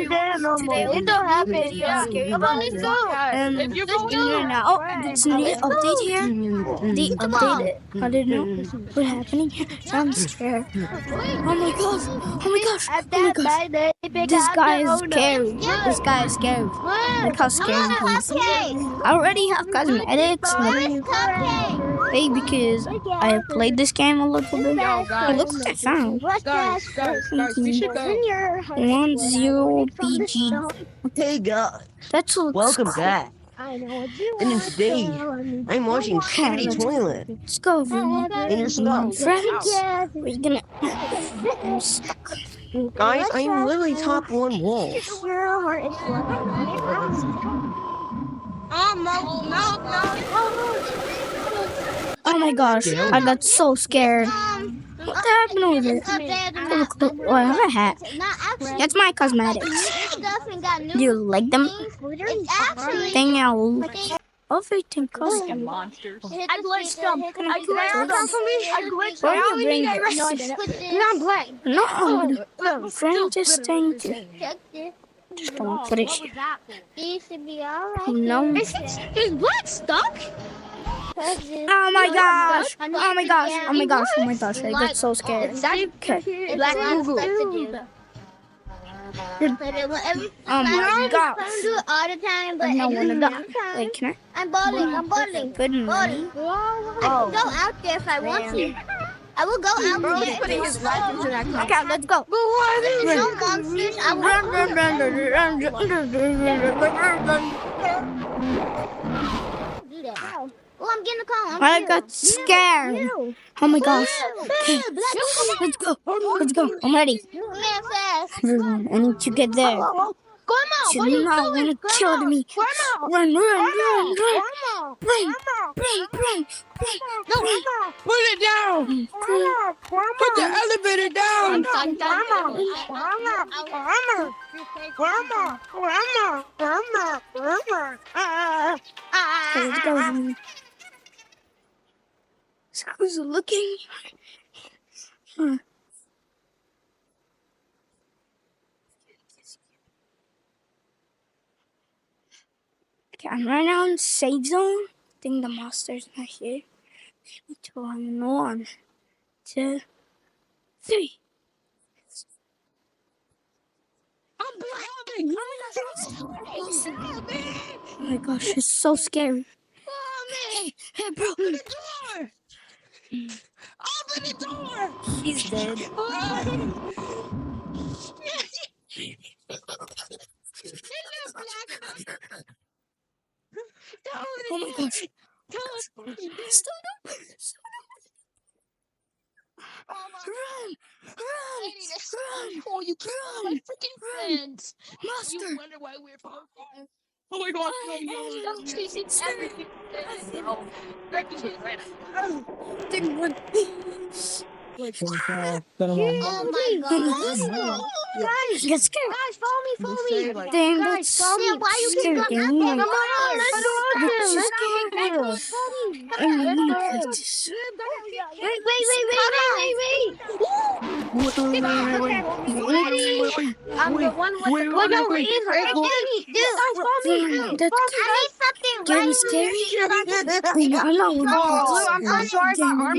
It don't happen. Come on, let's go. If you're going now, it's a new update here. The update. I don't know what's happening here. I'm scared. Oh my gosh! Oh my gosh! Oh my gosh! This guy is scary. This guy is scary. Look how scary he is. I already have cosmetics. Maybe because I played this game a little bit. Hey, look what I found. Guys, we should go. 10 PG. Hey guys, That's welcome back. And today, I'm washing Shitty Toilet. Let's go, everyone. And you're stuck. Friends, we're gonna. I'm stuck. Guys, I'm literally top one wall. Oh my gosh, I got so scared. What happened with it? Oh, I have a hat. That's my cosmetics. Do you like them? Thing out. Everything costs. I glitched them. I glitched them. Where are you bringing No, I'm black. No, friend, just thank you. Just don't put it here. No. Is black stuck? Oh my gosh! Oh my gosh! Oh my gosh! Oh my gosh! I get so scared. Okay. Black Google. Oh my gosh! do it all the time, but I don't want to die. Wait, can I? I'm bowling. Good Bowling. I can go out there if I want to. I will go out Bro's there. putting his life into that car. Okay, let's go. No monsters. I will do that. Oh, I'm getting a call. I got scared. Oh my gosh. Okay. Let's go. Let's go. I'm ready. Man, fast. Everyone, I need to get there. You do not want to kill me. Run. Bring. Put it down! Put the elevator down! Let's go. Who's looking? Okay, I'm right now in safe zone. I think the monster's not here. 1, 2, 3. I'm behind! Oh my gosh, it's so scary. Hey, bro. Open the door! Open the door! He's dead. Oh my gosh. Stop. Run! Oh, you killed my freaking friends. Monster! You wonder why we're far. Oh my god, I'm chasing everything. Oh, Oh my god. Guys, get scared. Guys, follow me. Dang, that's so Why you keep scary. coming Oh up my there? gosh. I'm the one with the Wait. I need something Getting scary? I'm not I'm sorry, my arm.